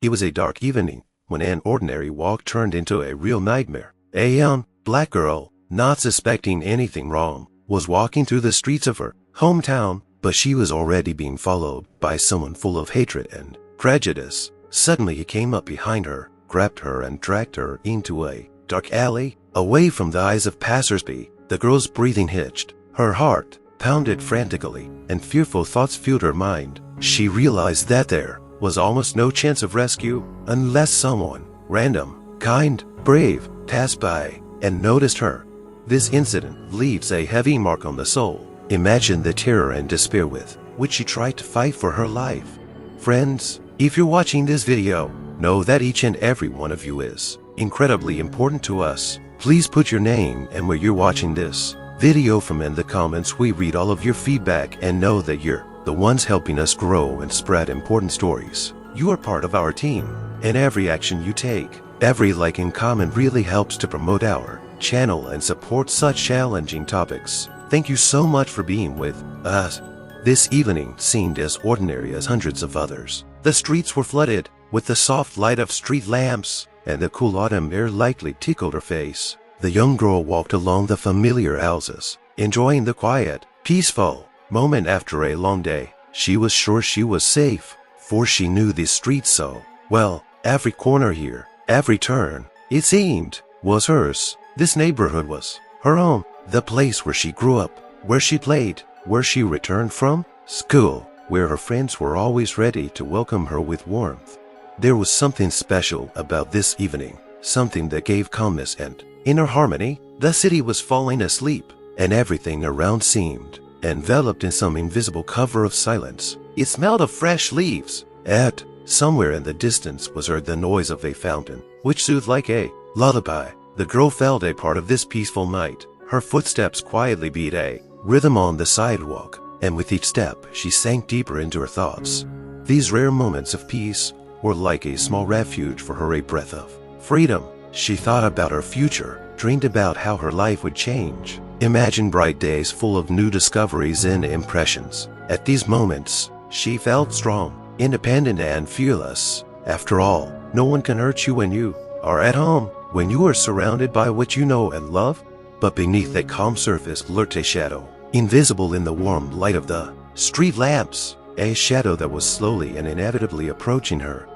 It was a dark evening when an ordinary walk turned into a real nightmare. A young black girl, not suspecting anything wrong, was walking through the streets of her hometown, but she was already being followed by someone full of hatred and prejudice. Suddenly he came up behind her, grabbed her and dragged her into a dark alley, away from the eyes of passersby. The girl's breathing hitched, her heart pounded frantically, and fearful thoughts filled her mind. She realized that there was almost no chance of rescue unless someone, random, kind, brave, passed by and noticed her. This incident leaves a heavy mark on the soul. Imagine the terror and despair with which she tried to fight for her life. Friends, if you're watching this video, know that each and every one of you is incredibly important to us. Please put your name and where you're watching this video from in the comments. We read all of your feedback and know that you're the ones helping us grow and spread important stories. You are part of our team, and every action you take, every like and comment really helps to promote our channel and support such challenging topics. Thank you so much for being with us. This evening seemed as ordinary as hundreds of others. The streets were flooded with the soft light of street lamps, and the cool autumn air lightly tickled her face. The young girl walked along the familiar houses, enjoying the quiet, peaceful moment after a long day. She was sure she was safe, for she knew these streets so well. Every corner here, every turn, it seemed, was hers. This neighborhood was her home, the place where she grew up, where she played, where she returned from school, where her friends were always ready to welcome her with warmth. There was something special about this evening, something that gave calmness and inner harmony. The city was falling asleep, and everything around seemed enveloped in some invisible cover of silence. It smelled of fresh leaves. At somewhere in the distance was heard the noise of a fountain, which soothed like a lullaby. The girl felt a part of this peaceful night. Her footsteps quietly beat a rhythm on the sidewalk, and with each step she sank deeper into her thoughts. These rare moments of peace were like a small refuge for her, a breath of freedom. She thought about her future, dreamed about how her life would change, imagined bright days full of new discoveries and impressions. At these moments, she felt strong, independent and fearless. After all, no one can hurt you when you are at home, when you are surrounded by what you know and love. But beneath that calm surface lurked a shadow, invisible in the warm light of the street lamps, a shadow that was slowly and inevitably approaching her.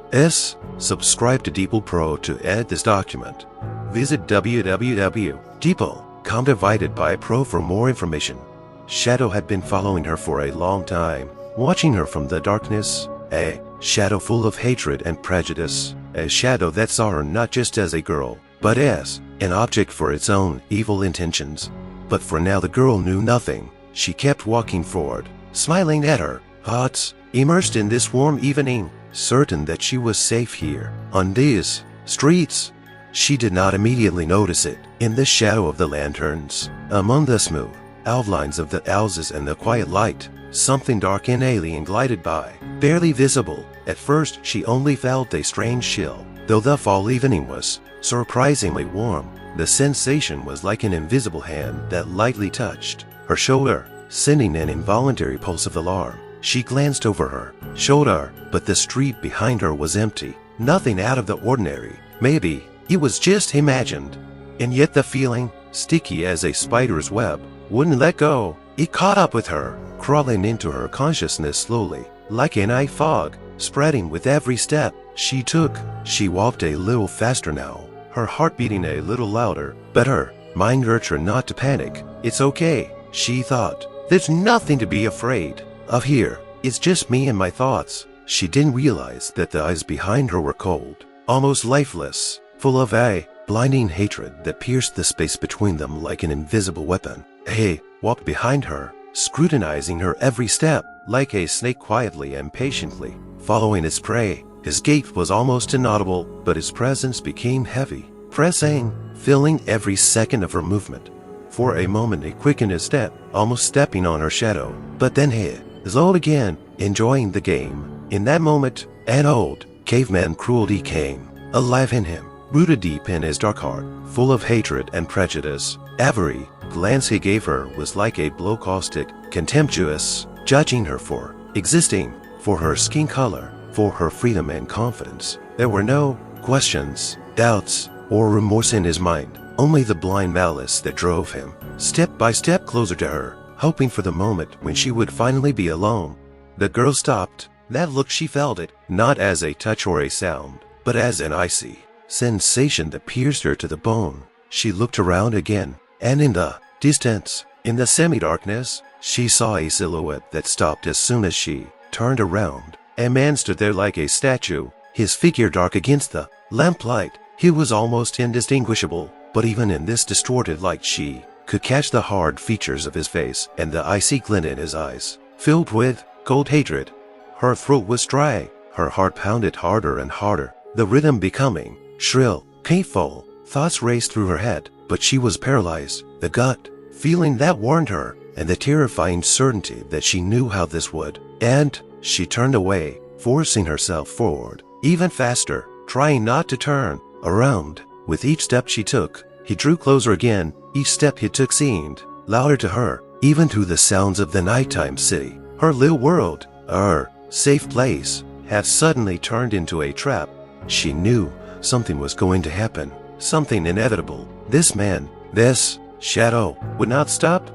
Subscribe to Deeple Pro to edit this document. Visit www.deeple.com divided by Pro for more information. Shadow had been following her for a long time, watching her from the darkness, a shadow full of hatred and prejudice, a shadow that saw her not just as a girl, but as an object for its own evil intentions. But for now the girl knew nothing. She kept walking forward, smiling at her thoughts, immersed in this warm evening, certain that she was safe here, on these streets. She did not immediately notice it. In the shadow of the lanterns, among the smooth outlines of the houses and the quiet light, something dark and alien glided by, barely visible. At first she only felt a strange chill. Though the fall evening was surprisingly warm, the sensation was like an invisible hand that lightly touched her shoulder, sending an involuntary pulse of alarm. She glanced over her shoulder, but the street behind her was empty. Nothing out of the ordinary. Maybe it was just imagined. And yet the feeling, sticky as a spider's web, wouldn't let go. It caught up with her, crawling into her consciousness slowly, like a night fog, spreading with every step she took. She walked a little faster now, her heart beating a little louder, but her mind urged her not to panic. It's okay, she thought. There's nothing to be afraid of here. It's just me and my thoughts. She didn't realize that the eyes behind her were cold, almost lifeless, full of a blinding hatred that pierced the space between them like an invisible weapon. He walked behind her, scrutinizing her every step, like a snake, quietly and patiently following its prey. His gait was almost inaudible, but his presence became heavy, pressing, filling every second of her movement. For a moment he quickened his step, almost stepping on her shadow, but then he slowed again, enjoying the game. In that moment, an old caveman cruelty came alive in him, rooted deep in his dark heart, full of hatred and prejudice. Every glance he gave her was like a blow, caustic, contemptuous, judging her for existing, for her skin color, for her freedom and confidence. There were no questions, doubts, or remorse in his mind, only the blind malice that drove him step by step closer to her, hoping for the moment when she would finally be alone. The girl stopped. That look, she felt it, not as a touch or a sound, but as an icy sensation that pierced her to the bone. She looked around again, and in the distance, in the semi-darkness, she saw a silhouette that stopped as soon as she turned around. A man stood there like a statue, his figure dark against the lamplight. He was almost indistinguishable, but even in this distorted light she could catch the hard features of his face and the icy glint in his eyes, filled with cold hatred. Her throat was dry, her heart pounded harder and harder, the rhythm becoming shrill, painful. Thoughts raced through her head, but she was paralyzed. The gut feeling that warned her, and the terrifying certainty that she knew how this would end. She turned away, forcing herself forward, even faster, trying not to turn around. With each step she took, he drew closer again. Each step he took seemed louder to her, even through the sounds of the nighttime city. Her little world, her safe place, had suddenly turned into a trap. She knew something was going to happen, something inevitable. This man, this shadow, would not stop.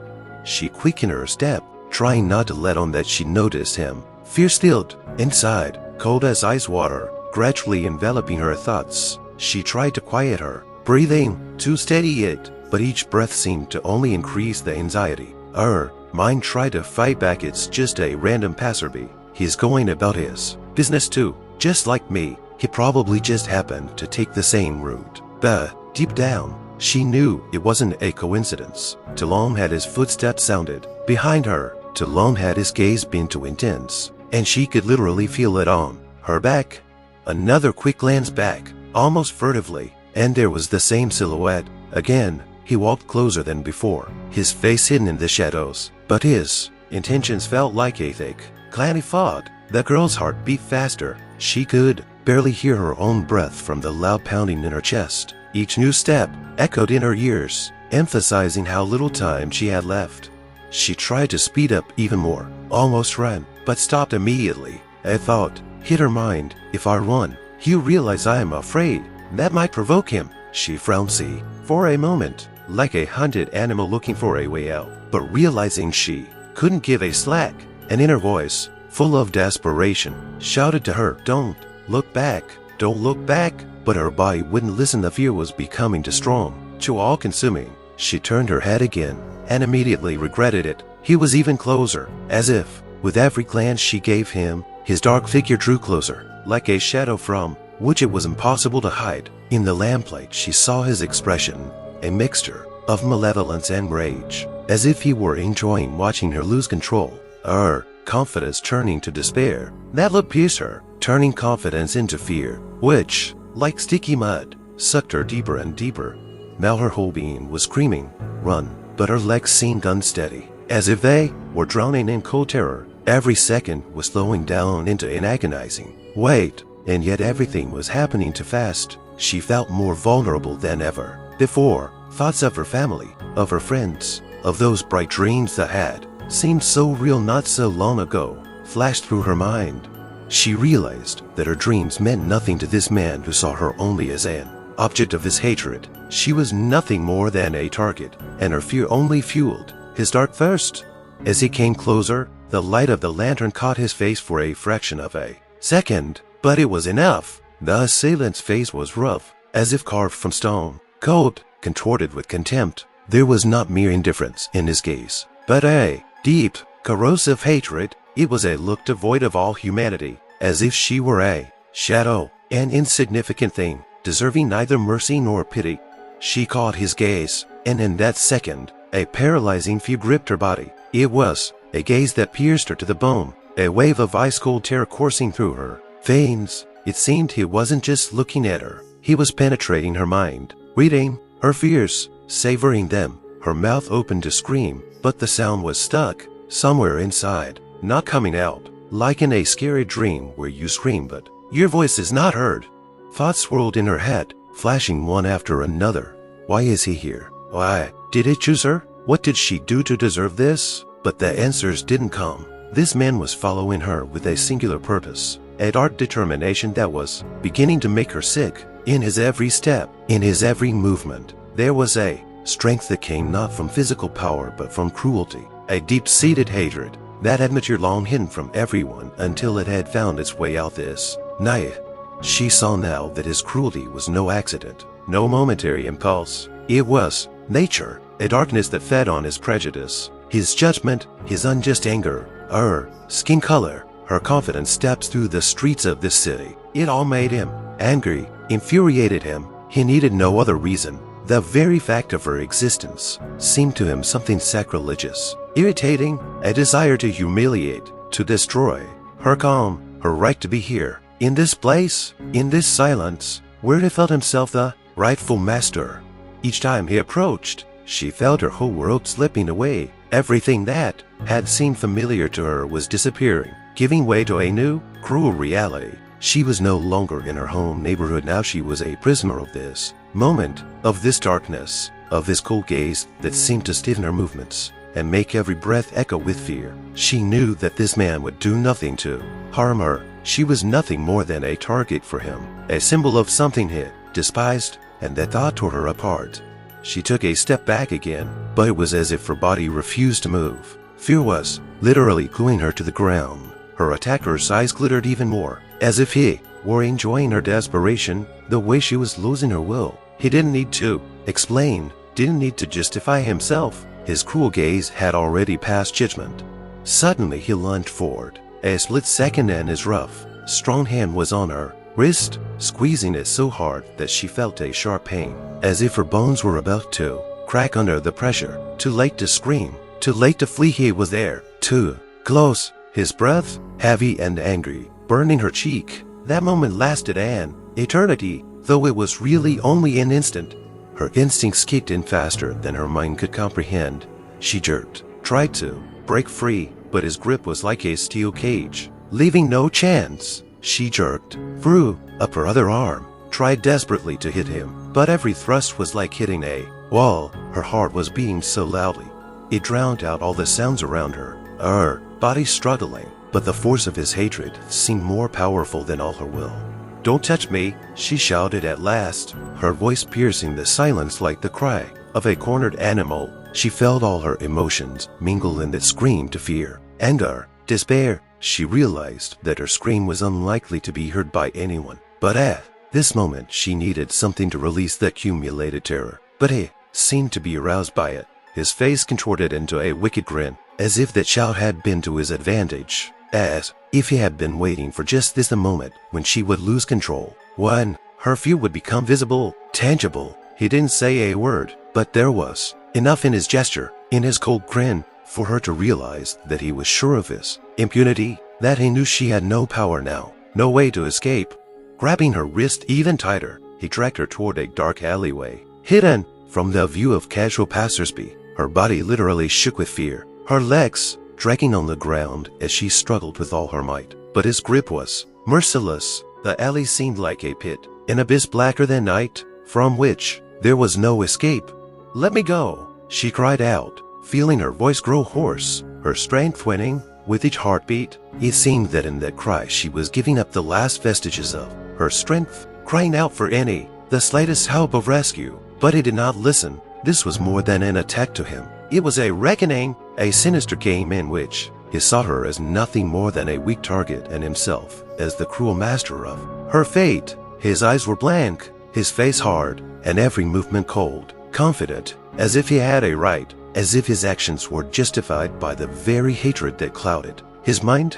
She quickened her step, trying not to let on that she noticed him. Fear stilled inside, cold as ice water, gradually enveloping her thoughts. She tried to quiet her breathing, to steady it, but each breath seemed to only increase the anxiety. Her mind tried to fight back. It's just a random passerby. He's going about his business too, just like me. He probably just happened to take the same route. But deep down, she knew it wasn't a coincidence. Too long had his footsteps sounded behind her. Too long had his gaze been too intense, and she could literally feel it on her back. Another quick glance back, almost furtively, and there was the same silhouette again. He walked closer than before, his face hidden in the shadows, but his intentions felt like a thick, clammy fog. The girl's heart beat faster. She could barely hear her own breath from the loud pounding in her chest. Each new step echoed in her ears, emphasizing how little time she had left. She tried to speed up even more, almost ran, but stopped immediately. A thought hit her mind. If I run, he'll realize I am afraid. That might provoke him. She frowned, for a moment, like a hunted animal looking for a way out, but realizing she couldn't give a slack, an inner voice, full of desperation, shouted to her, "Don't look back, don't look back." But her body wouldn't listen. The fear was becoming too strong, too all-consuming. She turned her head again, and immediately regretted it. He was even closer, as if, with every glance she gave him, his dark figure drew closer, like a shadow from which it was impossible to hide. In the lamplight she saw his expression, a mixture of malevolence and rage, as if he were enjoying watching her lose control, her confidence turning to despair. That look pierced her, turning confidence into fear, which, like sticky mud, sucked her deeper and deeper. Now her whole being was screaming, "Run!" but her legs seemed unsteady, as if they were drowning in cold terror. Every second was slowing down into an agonizing wait, and yet everything was happening too fast. She felt more vulnerable than ever before. Thoughts of her family, of her friends, of those bright dreams that had seemed so real not so long ago, flashed through her mind. She realized that her dreams meant nothing to this man who saw her only as an object of his hatred. She was nothing more than a target, and her fear only fueled his dark thirst. As he came closer, the light of the lantern caught his face for a fraction of a second, but it was enough. The assailant's face was rough, as if carved from stone, cold, contorted with contempt. There was not mere indifference in his gaze, but a deep, corrosive hatred. It was a look devoid of all humanity, as if she were a shadow, an insignificant thing, deserving neither mercy nor pity. She caught his gaze, and in that second, a paralyzing fear gripped her body. It was a gaze that pierced her to the bone, a wave of ice-cold terror coursing through her veins. It seemed he wasn't just looking at her, he was penetrating her mind, reading her fears, savoring them. Her mouth opened to scream, but the sound was stuck somewhere inside, not coming out, like in a scary dream where you scream but your voice is not heard. Thoughts swirled in her head, flashing one after another. Why is he here? Why did he choose her? What did she do to deserve this? But the answers didn't come. This man was following her with a singular purpose. a dark determination that was beginning to make her sick. In his every step, in his every movement, there was a strength that came not from physical power but from cruelty, a deep-seated hatred that had matured long hidden from everyone until it had found its way out this night. She saw now that his cruelty was no accident, no momentary impulse. It was nature, a darkness that fed on his prejudice, his judgment, his unjust anger, her skin color, her confident steps through the streets of this city. It all made him angry, infuriated him. He needed no other reason. The very fact of her existence seemed to him something sacrilegious, irritating, a desire to humiliate, to destroy her calm, her right to be here, in this place, in this silence, where he felt himself the rightful master. Each time he approached, she felt her whole world slipping away. Everything that had seemed familiar to her was disappearing, giving way to a new, cruel reality. She was no longer in her home neighborhood. Now she was a prisoner of this moment, of this darkness, of this cold gaze that seemed to stiffen her movements and make every breath echo with fear. She knew that this man would do nothing to harm her. She was nothing more than a target for him, a symbol of something he despised and that thought tore her apart. She took a step back again, but it was as if her body refused to move. Fear was literally gluing her to the ground. Her attacker's eyes glittered even more, as if he were enjoying her desperation, the way she was losing her will. He didn't need to explain, didn't need to justify himself. His cruel gaze had already passed judgment. Suddenly he lunged forward. A split second and his rough, strong hand was on her wrist, squeezing it so hard that she felt a sharp pain, as if her bones were about to crack under the pressure. Too late to scream, too late to flee. He was there, too close. His breath, heavy and angry, burning her cheek. That moment lasted an eternity, though it was really only an instant. Her instincts kicked in faster than her mind could comprehend. She jerked, tried to break free, but his grip was like a steel cage, leaving no chance. She jerked, threw up her other arm, tried desperately to hit him, but every thrust was like hitting a wall. Her heart was beating so loudly, it drowned out all the sounds around her. Her body struggling, but the force of his hatred seemed more powerful than all her will. "Don't touch me," she shouted at last, her voice piercing the silence like the cry of a cornered animal. She felt all her emotions mingle in that scream to fear, anger, despair. She realized that her scream was unlikely to be heard by anyone, but at this moment she needed something to release the accumulated terror. But he seemed to be aroused by it. His face contorted into a wicked grin, as if that shout had been to his advantage, as if he had been waiting for just this the moment when she would lose control, when her fear would become visible, tangible. He didn't say a word, but there was enough in his gesture, in his cold grin, for her to realize that he was sure of his impunity, that he knew she had no power now, no way to escape. Grabbing her wrist even tighter, he dragged her toward a dark alleyway, hidden from the view of casual passersby. Her body literally shook with fear, her legs dragging on the ground as she struggled with all her might. But his grip was merciless. The alley seemed like a pit, an abyss blacker than night, from which there was no escape. "Let me go," she cried out, feeling her voice grow hoarse, her strength waning with each heartbeat. It seemed that in that cry she was giving up the last vestiges of her strength, crying out for the slightest hope of rescue. But he did not listen. This was more than an attack to him. It was a reckoning, a sinister game in which he saw her as nothing more than a weak target and himself as the cruel master of her fate. His eyes were blank, his face hard, and every movement cold, confident, as if he had a right, as if his actions were justified by the very hatred that clouded his mind.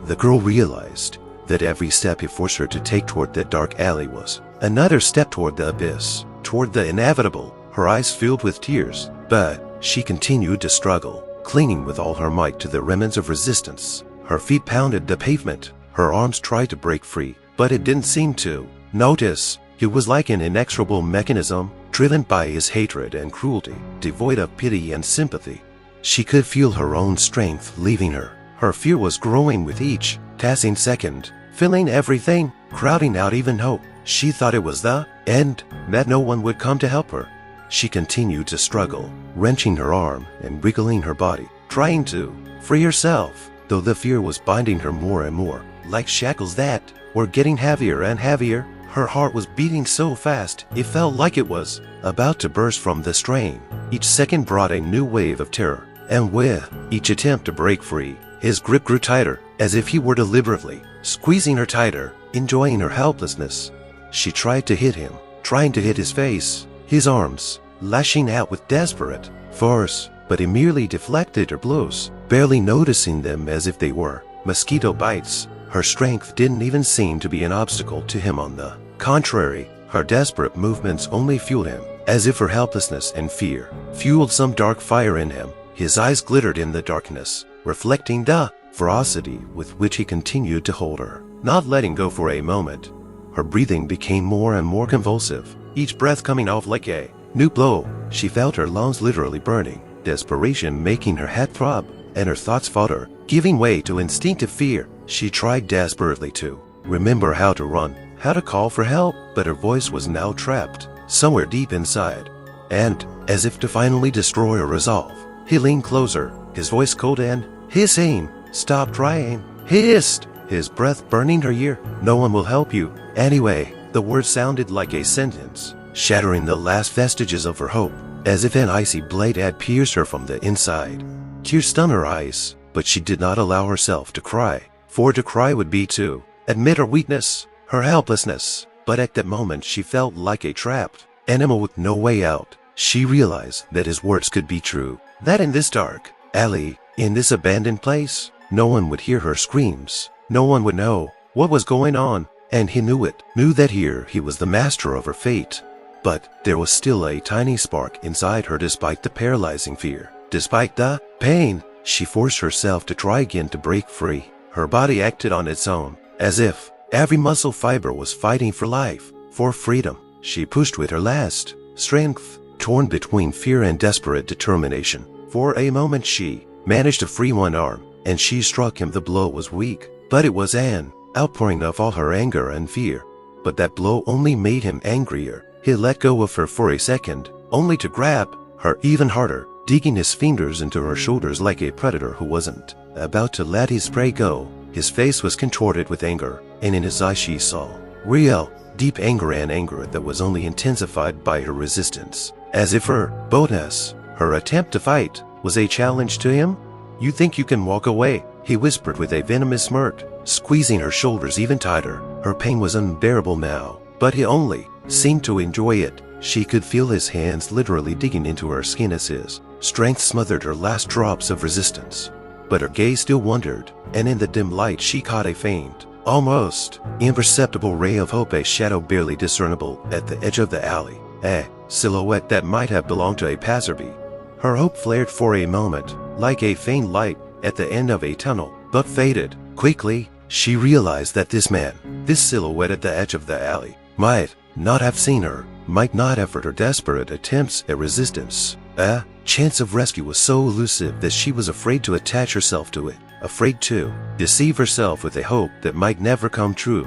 The girl realized that every step he forced her to take toward that dark alley was another step toward the abyss, toward the inevitable. Her eyes filled with tears, but she continued to struggle, clinging with all her might to the remnants of resistance. Her feet pounded the pavement, her arms tried to break free, but it didn't seem to notice. He was like an inexorable mechanism, driven by his hatred and cruelty, devoid of pity and sympathy. She could feel her own strength leaving her. Her fear was growing with each passing second, filling everything, crowding out even hope. She thought it was the end, that no one would come to help her. She continued to struggle, wrenching her arm and wriggling her body, trying to free herself, though the fear was binding her more and more. like shackles that were getting heavier and heavier. Her heart was beating so fast, it felt like it was about to burst from the strain. Each second brought a new wave of terror, and with each attempt to break free, his grip grew tighter, as if he were deliberately squeezing her tighter, enjoying her helplessness. She tried to hit him, trying to hit his face, his arms, lashing out with desperate force, but he merely deflected her blows, barely noticing them as if they were mosquito bites. Her strength didn't even seem to be an obstacle to him. On the contrary, her desperate movements only fueled him, as if her helplessness and fear fueled some dark fire in him. His eyes glittered in the darkness, reflecting the ferocity with which he continued to hold her, not letting go for a moment. Her breathing became more and more convulsive, each breath coming off like a new blow. She felt her lungs literally burning, desperation making her head throb, and her thoughts falter, giving way to instinctive fear. She tried desperately to remember how to run, how to call for help, but her voice was now trapped somewhere deep inside. And, as if to finally destroy her resolve, he leaned closer, his voice cold and hissing. "Stop trying," he hissed, his breath burning her ear. "No one will help you anyway." The word sounded like a sentence, shattering the last vestiges of her hope, as if an icy blade had pierced her from the inside. Tears stung her eyes, but she did not allow herself to cry, for to cry would be to admit her weakness, her helplessness. But at that moment she felt like a trapped animal with no way out. She realized that his words could be true, that in this dark alley, in this abandoned place, no one would hear her screams, no one would know what was going on, and he knew it, knew that here he was the master of her fate. But there was still a tiny spark inside her despite the paralyzing fear, despite the pain. She forced herself to try again to break free. Her body acted on its own, as if every muscle fiber was fighting for life, for freedom. She pushed with her last strength, torn between fear and desperate determination. For a moment she managed to free one arm, and she struck him. The blow was weak, but it was an outpouring of all her anger and fear. But that blow only made him angrier. He let go of her for a second, only to grab her even harder, digging his fingers into her shoulders like a predator who wasn't about to let his prey go. His face was contorted with anger, and in his eyes she saw real, deep anger, and anger that was only intensified by her resistance, as if her boldness, her attempt to fight, was a challenge to him. "You think you can walk away?" he whispered with a venomous smirk, squeezing her shoulders even tighter. Her pain was unbearable now, but he only seemed to enjoy it. She could feel his hands literally digging into her skin as his strength smothered her last drops of resistance. But her gaze still wandered, and in the dim light she caught a faint, almost imperceptible ray of hope, a shadow barely discernible at the edge of the alley, a silhouette that might have belonged to a passerby. Her hope flared for a moment, like a faint light at the end of a tunnel, but faded quickly. She realized that this man, this silhouette at the edge of the alley, might not have seen her, might not have heard her desperate attempts at resistance. A chance of rescue was so elusive that she was afraid to attach herself to it, afraid to deceive herself with a hope that might never come true.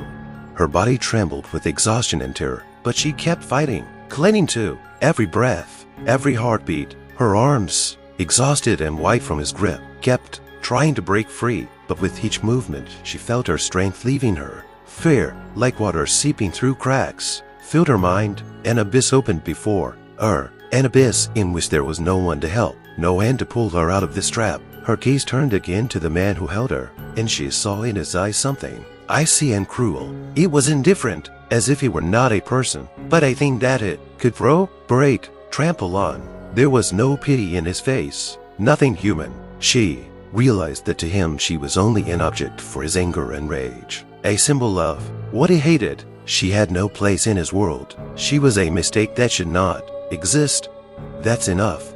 Her body trembled with exhaustion and terror, but she kept fighting, clinging to every breath, every heartbeat. Her arms, exhausted and white from his grip, kept trying to break free, but with each movement she felt her strength leaving her. Fear, like water seeping through cracks, filled her mind. An abyss opened before her, an abyss in which there was no one to help, no hand to pull her out of this trap. Her gaze turned again to the man who held her, and she saw in his eyes something icy and cruel. It was indifferent, as if he were not a person, but a thing that it could throw, break, trample on. There was no pity in his face, nothing human. She realized that to him she was only an object for his anger and rage, a symbol of what he hated. She had no place in his world. She was a mistake that should not exist. That's enough,"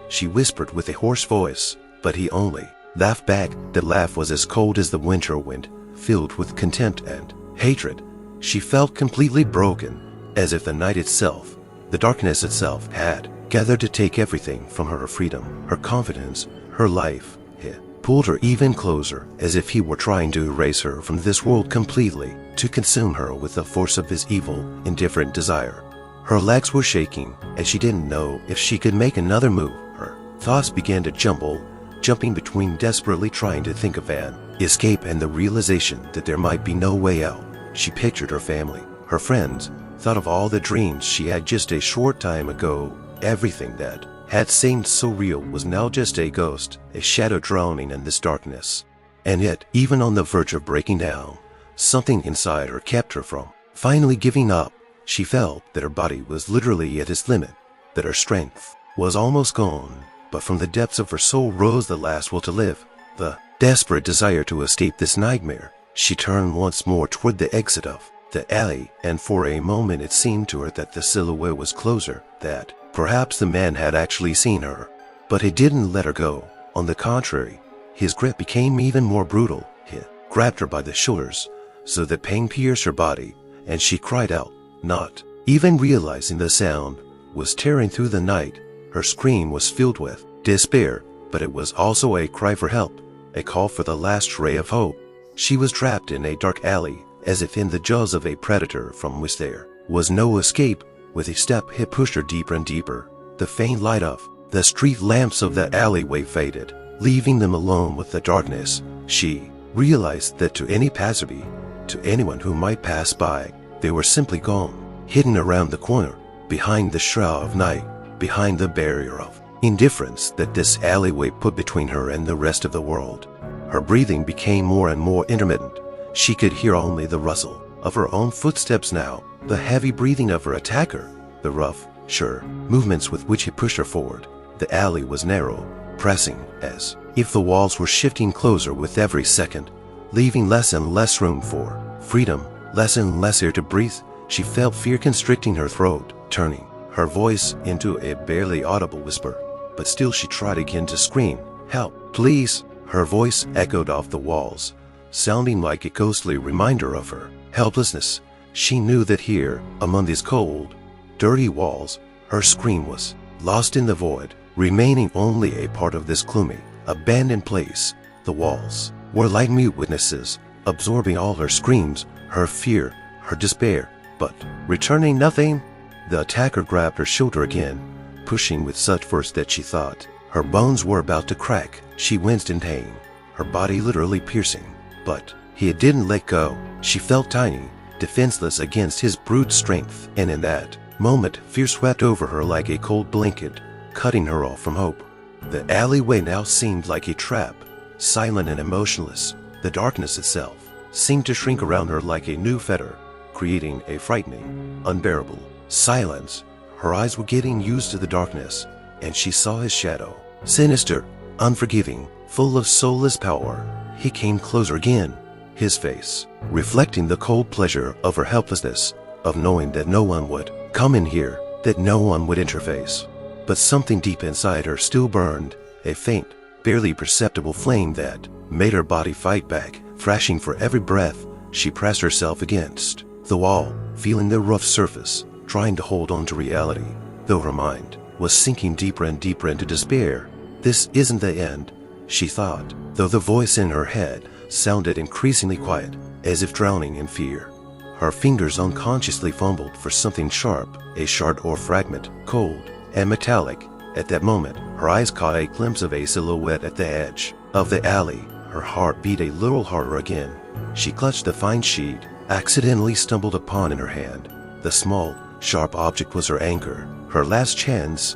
she whispered with a hoarse voice, but he only laughed back. The laugh was as cold as the winter wind, filled with contempt and hatred. She felt completely broken, as if the night itself, the darkness itself, had gathered to take everything from her: her freedom, her confidence, her life. He pulled her even closer, as if he were trying to erase her from this world completely, to consume her with the force of his evil, indifferent desire. Her legs were shaking, and she didn't know if she could make another move. Her thoughts began to jumble, jumping between desperately trying to think of an escape and the realization that there might be no way out. She pictured her family, her friends, thought of all the dreams she had just a short time ago. Everything that had seemed so real was now just a ghost, a shadow drowning in this darkness. And yet, even on the verge of breaking down, something inside her kept her from finally giving up. She felt that her body was literally at its limit, that her strength was almost gone, but from the depths of her soul rose the last will to live, the desperate desire to escape this nightmare. She turned once more toward the exit of the alley, and for a moment it seemed to her that the silhouette was closer, that perhaps the man had actually seen her. But he didn't let her go. On the contrary, his grip became even more brutal. He grabbed her by the shoulders so that pain pierced her body, and she cried out, not even realizing the sound was tearing through the night. Her scream was filled with despair, but it was also a cry for help, a call for the last ray of hope. She was trapped in a dark alley, as if in the jaws of a predator from which there was no escape. With a step, he pushed her deeper and deeper. The faint light of the street lamps of the alleyway faded, leaving them alone with the darkness. She realized that to any passerby, to anyone who might pass by, they were simply gone, hidden around the corner, behind the shroud of night, behind the barrier of indifference that this alleyway put between her and the rest of the world. Her breathing became more and more intermittent. She could hear only the rustle of her own footsteps now, the heavy breathing of her attacker, the rough, sure movements with which he pushed her forward. The alley was narrow, pressing as if the walls were shifting closer with every second, leaving less and less room for freedom, less and less air to breathe. She felt fear constricting her throat, turning her voice into a barely audible whisper. But still she tried again to scream, "Help, please!" Her voice echoed off the walls, sounding like a ghostly reminder of her helplessness. She knew that here, among these cold, dirty walls, her scream was lost in the void, remaining only a part of this gloomy, abandoned place. The walls were like mute witnesses, absorbing all her screams, her fear, her despair, but returning nothing. The attacker grabbed her shoulder again, pushing with such force that she thought her bones were about to crack. She winced in pain, her body literally piercing. But he didn't let go. She felt tiny, defenseless against his brute strength, and in that moment fear swept over her like a cold blanket, cutting her off from hope. The alleyway now seemed like a trap, silent and emotionless. The darkness itself seemed to shrink around her like a new fetter, creating a frightening, unbearable silence. Her eyes were getting used to the darkness, and she saw his shadow, sinister, unforgiving, full of soulless power. He came closer again, his face reflecting the cold pleasure of her helplessness, of knowing that no one would come in here, that no one would interface. But something deep inside her still burned, a faint, barely perceptible flame that made her body fight back, thrashing for every breath. She pressed herself against the wall, feeling the rough surface, trying to hold on to reality, though her mind was sinking deeper and deeper into despair. This isn't the end, she thought, though the voice in her head sounded increasingly quiet, as if drowning in fear. Her fingers unconsciously fumbled for something sharp, a shard or fragment, cold and metallic. At that moment, her eyes caught a glimpse of a silhouette at the edge of the alley. Her heart beat a little harder again. She clutched the fine sheet, accidentally stumbled upon in her hand. The small, sharp object was her anchor, her last chance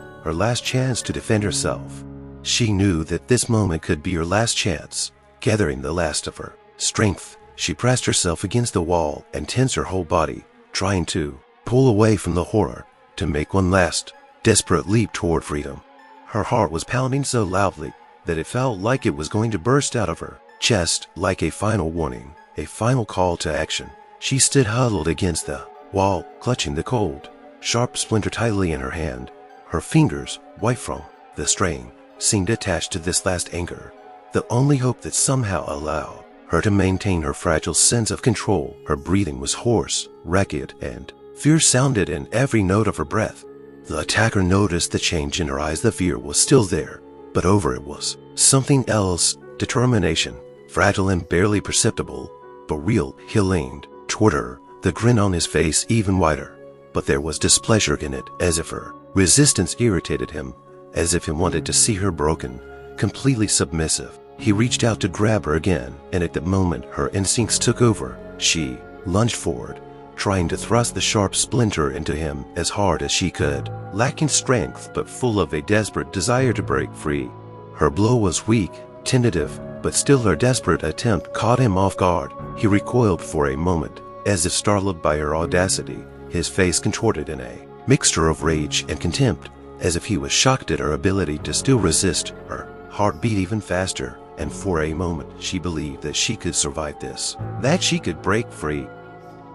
to defend herself. She knew that this moment could be her last chance. Gathering the last of her strength, she pressed herself against the wall and tensed her whole body, trying to pull away from the horror, to make one last, desperate leap toward freedom. Her heart was pounding so loudly that it felt like it was going to burst out of her chest, like a final warning, a final call to action. She stood huddled against the wall, clutching the cold, sharp splinter tightly in her hand. Her fingers, white from the strain, seemed attached to this last anchor, the only hope that somehow allowed her to maintain her fragile sense of control. Her breathing was hoarse, ragged, and fear sounded in every note of her breath. The attacker noticed the change in her eyes. The fear was still there, but over it was something else, determination, fragile and barely perceptible, but real. He leaned toward her, the grin on his face even wider, but there was displeasure in it, as if her resistance irritated him, as if he wanted to see her broken, completely submissive. He reached out to grab her again, and at that moment her instincts took over. She lunged forward, trying to thrust the sharp splinter into him as hard as she could, lacking strength but full of a desperate desire to break free. Her blow was weak, tentative, but still her desperate attempt caught him off guard. He recoiled for a moment, as if startled by her audacity, his face contorted in a mixture of rage and contempt, as if he was shocked at her ability to still resist. Her heart beat even faster, and for a moment she believed that she could survive this, that she could break free.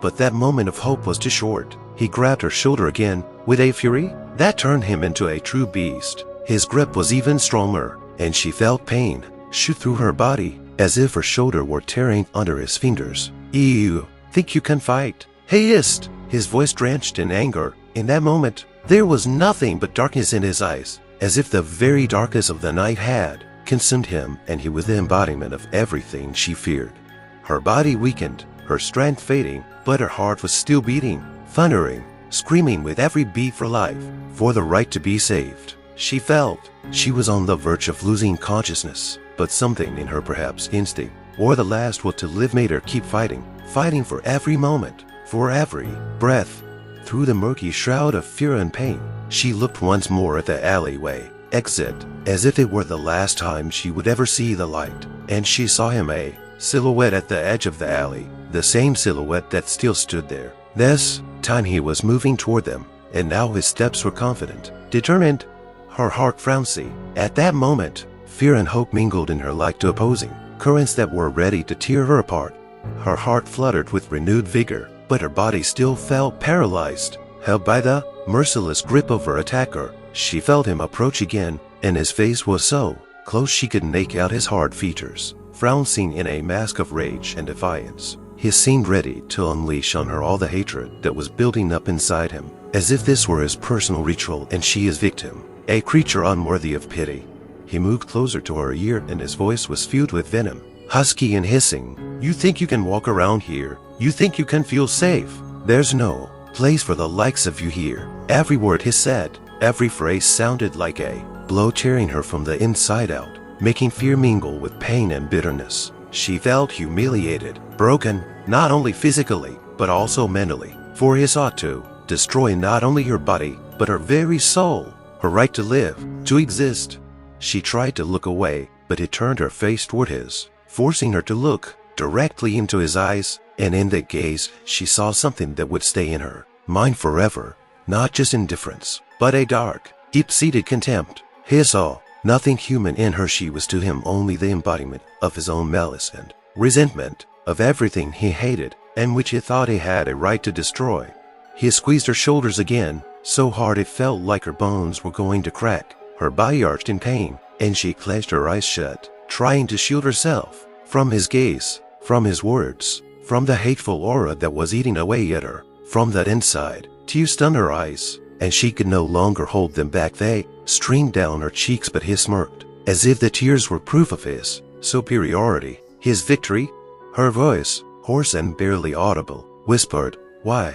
But that moment of hope was too short. He grabbed her shoulder again with a fury that turned him into a true beast. His grip was even stronger, and she felt pain shoot through her body, as if her shoulder were tearing under his fingers. "You think you can fight?" he hissed, his voice drenched in anger. In that moment, there was nothing but darkness in his eyes, as if the very darkness of the night had consumed him, and he was the embodiment of everything she feared. Her body weakened, her strength fading, but her heart was still beating, thundering, screaming with every beat for life, for the right to be saved. She felt she was on the verge of losing consciousness, but something in her, perhaps instinct, or the last will to live, made her keep fighting, fighting for every moment, for every breath. Through the murky shroud of fear and pain, she looked once more at the alleyway exit, as if it were the last time she would ever see the light, and she saw him, a silhouette at the edge of the alley, the same silhouette that still stood there. This time he was moving toward them, and now his steps were confident, determined. Her heart frenzied. At that moment, fear and hope mingled in her like two opposing currents that were ready to tear her apart. Her heart fluttered with renewed vigor, but her body still felt paralyzed, held by the merciless grip of her attacker. She felt him approach again, and his face was so close she could make out his hard features, frowning in a mask of rage and defiance. He seemed ready to unleash on her all the hatred that was building up inside him, as if this were his personal ritual and she his victim, a creature unworthy of pity. He moved closer to her ear, and his voice was filled with venom, husky and hissing. "You think you can walk around here? You think you can feel safe? There's no place for the likes of you here." Every word he said, every phrase sounded like a blow tearing her from the inside out, making fear mingle with pain and bitterness. She felt humiliated, broken, not only physically, but also mentally, for he sought to destroy not only her body, but her very soul, her right to live, to exist. She tried to look away, but he turned her face toward his, forcing her to look directly into his eyes, and in that gaze she saw something that would stay in her mind forever, not just indifference, but a dark, deep-seated contempt. He saw nothing human in her. She was to him only the embodiment of his own malice and resentment, of everything he hated and which he thought he had a right to destroy. He squeezed her shoulders again, so hard it felt like her bones were going to crack. Her body arched in pain, and she clenched her eyes shut, trying to shield herself from his gaze, from his words, from the hateful aura that was eating away at her. From that inside, tears stung her eyes, and she could no longer hold them back. They streamed down her cheeks, but he smirked, as if the tears were proof of his superiority, his victory. Her voice, hoarse and barely audible, whispered, Why?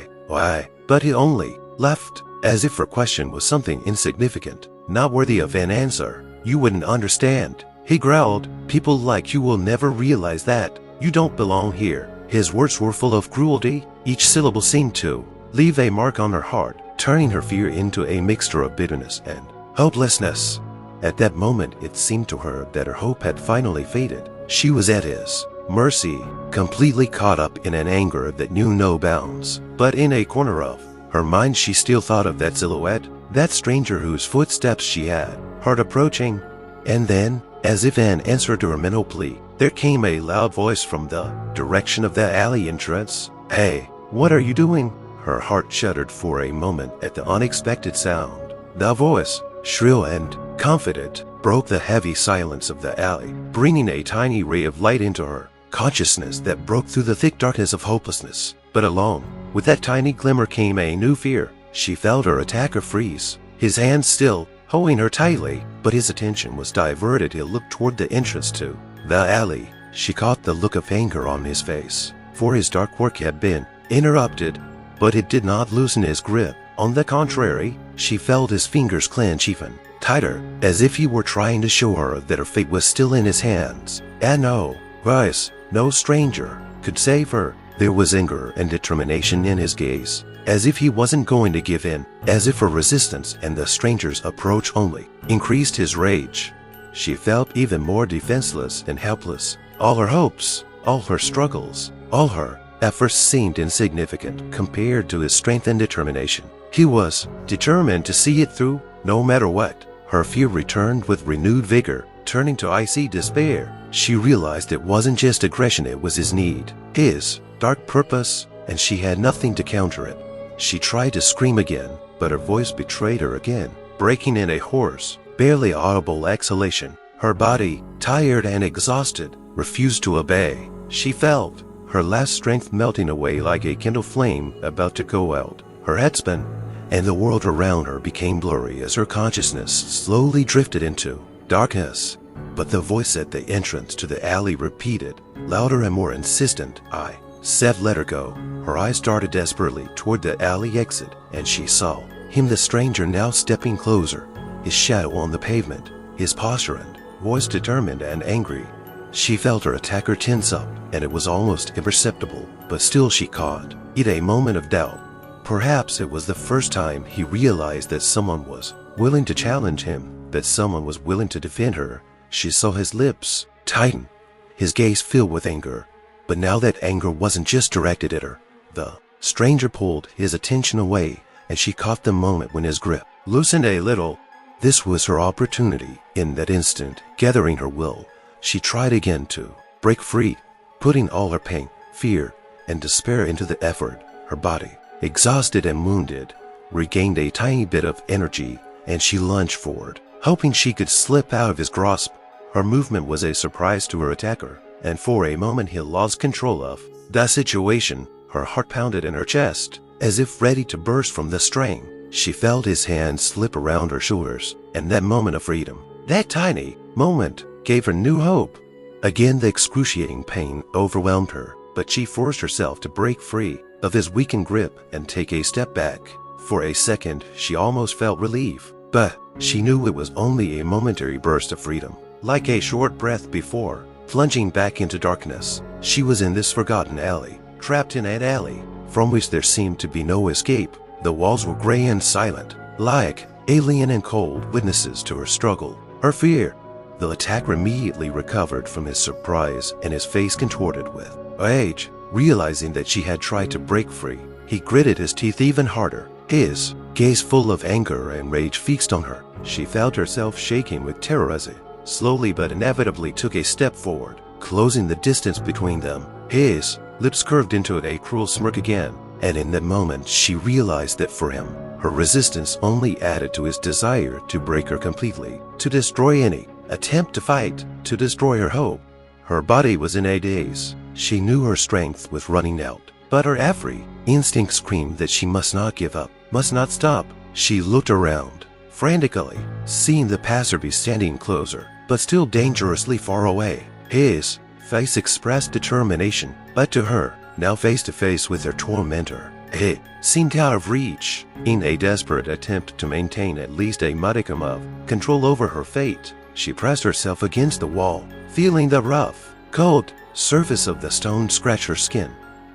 But he only laughed, as if her question was something insignificant, not worthy of an answer. "You wouldn't understand," he growled. "People like you will never realize that. You don't belong here." His words were full of cruelty. Each syllable seemed to leave a mark on her heart, turning her fear into a mixture of bitterness and hopelessness. At that moment, it seemed to her that her hope had finally faded. She was at his mercy, completely caught up in an anger that knew no bounds. But in a corner of her mind, she still thought of that silhouette, that stranger whose footsteps she had heard approaching. And then, as if an answer to her mental plea, there came a loud voice from the direction of the alley entrance. "Hey, what are you doing?" Her heart shuddered for a moment at the unexpected sound. The voice, shrill and confident, broke the heavy silence of the alley, bringing a tiny ray of light into her consciousness that broke through the thick darkness of hopelessness. But along with that tiny glimmer came a new fear. She felt her attacker freeze, his hands still holding her tightly, but his attention was diverted. He looked toward the entrance to the alley. She caught the look of anger on his face, for his dark work had been interrupted. but it did not loosen his grip. On the contrary, she felt his fingers clench even tighter, as if he were trying to show her that her fate was still in his hands. And no, Rice, no stranger, could save her. There was anger and determination in his gaze, as if he wasn't going to give in, as if her resistance and the stranger's approach only increased his rage. She felt even more defenseless and helpless. All her hopes, all her struggles, all her efforts seemed insignificant compared to his strength and determination. He was determined to see it through, no matter what. Her fear returned with renewed vigor, turning to icy despair. She realized it wasn't just aggression, it was his need, his dark purpose, and she had nothing to counter it. She tried to scream again, but her voice betrayed her again, breaking in a hoarse, barely audible exhalation. Her body, tired and exhausted, refused to obey. She felt her last strength melting away like a kindled flame about to go out. Her head spun, and the world around her became blurry as her consciousness slowly drifted into darkness. But the voice at the entrance to the alley repeated, louder and more insistent, "I said let her go." Her eyes darted desperately toward the alley exit, and she saw him, the stranger, now stepping closer, his shadow on the pavement, his posture and voice determined and angry. She felt her attacker tense up, and it was almost imperceptible, but still she caught it a moment of doubt. Perhaps it was the first time he realized that someone was willing to challenge him, that someone was willing to defend her. She saw his lips tighten, his gaze fill with anger. But now that anger wasn't just directed at her. The stranger pulled his attention away, and she caught the moment when his grip loosened a little. This was her opportunity. In that instant, gathering her will, she tried again to break free, putting all her pain, fear, and despair into the effort. Her body, exhausted and wounded, regained a tiny bit of energy, and she lunged forward, hoping she could slip out of his grasp. Her movement was a surprise to her attacker, and for a moment he lost control of the situation. Her heart pounded in her chest, as if ready to burst from the strain. She felt his hand slip around her shoulders, and that moment of freedom, that tiny moment, gave her new hope. Again the excruciating pain overwhelmed her, but she forced herself to break free of his weakened grip and take a step back. For a second, she almost felt relief, but she knew it was only a momentary burst of freedom. Like a short breath before plunging back into darkness, she was in this forgotten alley, trapped in an alley from which there seemed to be no escape. The walls were gray and silent, like alien and cold witnesses to her struggle, her fear. The attacker immediately recovered from his surprise, and his face contorted with rage. Realizing that she had tried to break free, he gritted his teeth even harder, his gaze full of anger and rage fixed on her. She felt herself shaking with terror as he slowly but inevitably took a step forward, closing the distance between them. His lips curved into a cruel smirk again, and in that moment she realized that for him, her resistance only added to his desire to break her completely, to destroy any attempt to fight, to destroy her hope. Her body was in a daze. She knew her strength was running out, but her every instinct screamed that she must not give up, must not stop. She looked around, frantically, seeing the passerby standing closer, but still dangerously far away. His face expressed determination, but to her, now face to face with her tormentor, it seemed out of reach. In a desperate attempt to maintain at least a modicum of control over her fate, she pressed herself against the wall, feeling the rough, cold surface of the stone scratch her skin.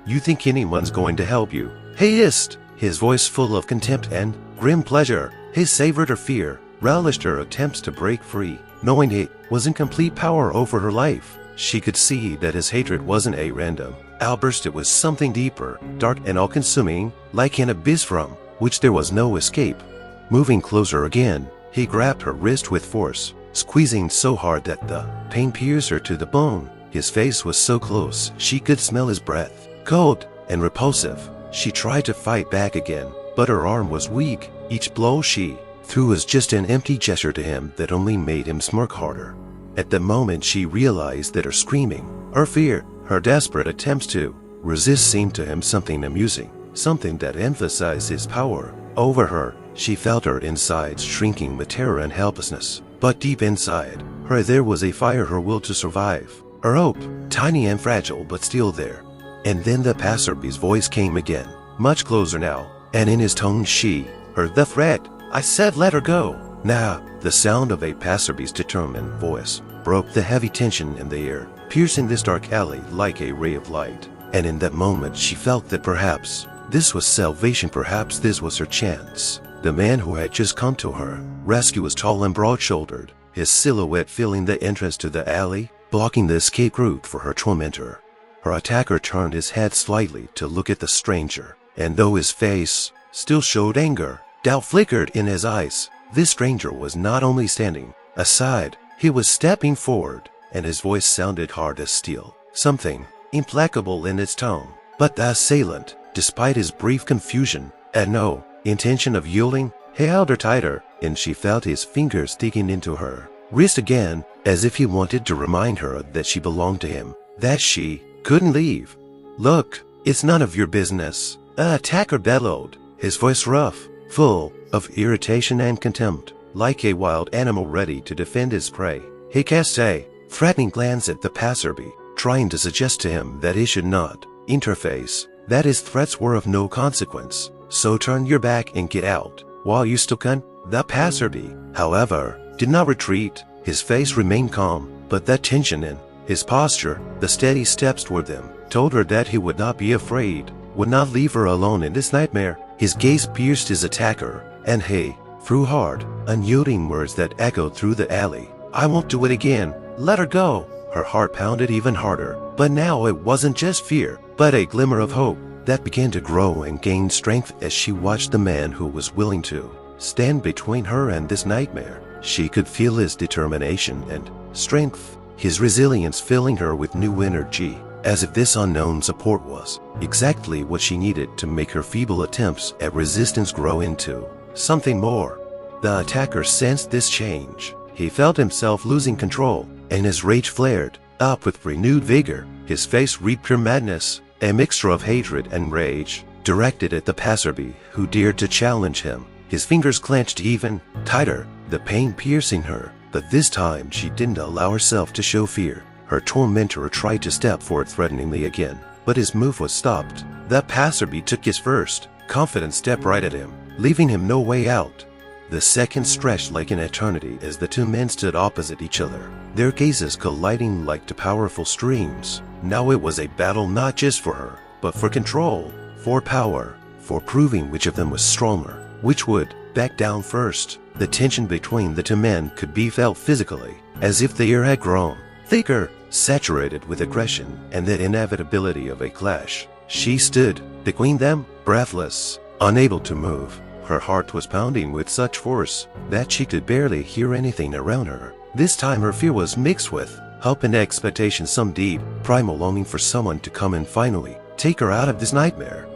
"You think anyone's going to help you?" he hissed, his voice full of contempt and grim pleasure. He savored her fear, relished her attempts to break free, knowing he was in complete power over her life. She could see that his hatred wasn't a random outburst, it was something deeper, dark and all-consuming, like an abyss from which there was no escape. Moving closer again, he grabbed her wrist with force, squeezing so hard that the pain pierced her to the bone. His face was so close, she could smell his breath, cold and repulsive. She tried to fight back again, but her arm was weak. Each blow she threw was just an empty gesture to him that only made him smirk harder. At the moment she realized that her screaming, her fear, her desperate attempts to resist seemed to him something amusing, something that emphasized his power over her. She felt her insides shrinking with terror and helplessness, but deep inside her there was a fire, her will to survive, her hope, tiny and fragile but still there. And then the passerby's voice came again, much closer now, and in his tone she heard the threat. "I said let her go." Now, the sound of a passerby's determined voice broke the heavy tension in the air, piercing this dark alley like a ray of light. And in that moment she felt that perhaps this was salvation, perhaps this was her chance. The man who had just come to her rescue was tall and broad-shouldered, his silhouette filling the entrance to the alley, blocking the escape route for her tormentor. Her attacker turned his head slightly to look at the stranger, and though his face still showed anger, doubt flickered in his eyes. This stranger was not only standing aside, he was stepping forward, and his voice sounded hard as steel, something implacable in its tone. But the assailant, despite his brief confusion, had no intention of yielding. He held her tighter, and she felt his fingers digging into her wrist again, as if he wanted to remind her that she belonged to him, that she couldn't leave. "Look, it's none of your business," the attacker bellowed, his voice rough, full of irritation and contempt. Like a wild animal ready to defend his prey, he cast a threatening glance at the passerby, trying to suggest to him that he should not interface, that his threats were of no consequence. "So turn your back and get out while you still can." The passerby, however, did not retreat. His face remained calm, but that tension in his posture, the steady steps toward them, told her that he would not be afraid, would not leave her alone in this nightmare. His gaze pierced his attacker, and he threw hard, unyielding words that echoed through the alley. "I won't do it again. Let her go." Her heart pounded even harder, but now it wasn't just fear, but a glimmer of hope that began to grow and gain strength as she watched the man who was willing to stand between her and this nightmare. She could feel his determination and strength, his resilience filling her with new energy, as if this unknown support was exactly what she needed to make her feeble attempts at resistance grow into something more. The attacker sensed this change. He felt himself losing control, and his rage flared up with renewed vigor. His face reeked pure madness, a mixture of hatred and rage, directed at the passerby who dared to challenge him. His fingers clenched even tighter, the pain piercing her, but this time she didn't allow herself to show fear. Her tormentor tried to step forward threateningly again, but his move was stopped. The passerby took his first confident step right at him, leaving him no way out. The seconds stretched like an eternity as the two men stood opposite each other, their gazes colliding like two powerful streams. Now it was a battle not just for her, but for control, for power, for proving which of them was stronger, which would back down first. The tension between the two men could be felt physically, as if the air had grown thicker, saturated with aggression and the inevitability of a clash. She stood between them, breathless, unable to move. Her heart was pounding with such force that she could barely hear anything around her. This time her fear was mixed with hope and expectation, some deep, primal longing for someone to come and finally take her out of this nightmare.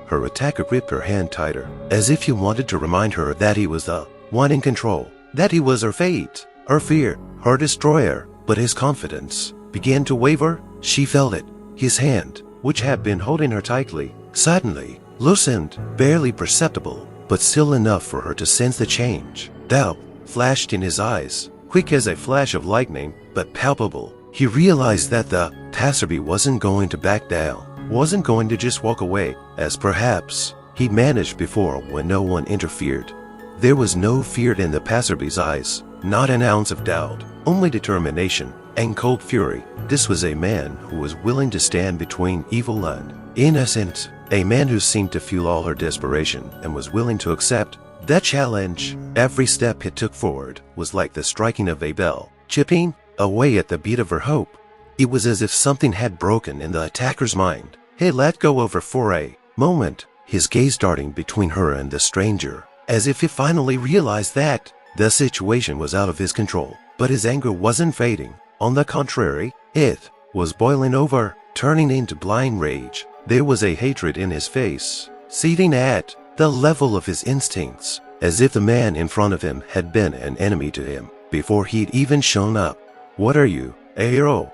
Her attacker gripped her hand tighter, as if he wanted to remind her that he was the one in control, that he was her fate, her fear, her destroyer. But his confidence began to waver. She felt it. His hand, which had been holding her tightly, suddenly loosened, barely perceptible, but still enough for her to sense the change. Doubt flashed in his eyes, quick as a flash of lightning, but palpable. He realized that the passerby wasn't going to back down, wasn't going to just walk away, as perhaps he'd managed before when no one interfered. There was no fear in the passerby's eyes, not an ounce of doubt, only determination and cold fury. This was a man who was willing to stand between evil and innocent, a man who seemed to feel all her desperation and was willing to accept that challenge. Every step he took forward was like the striking of a bell, chipping away at the beat of her hope. It was as if something had broken in the attacker's mind. He let go of her for a moment, his gaze darting between her and the stranger, as if he finally realized that the situation was out of his control. But his anger wasn't fading. On the contrary, it was boiling over, turning into blind rage. There was a hatred in his face, seething at the level of his instincts, as if the man in front of him had been an enemy to him before he'd even shown up. "What are you, a hero?"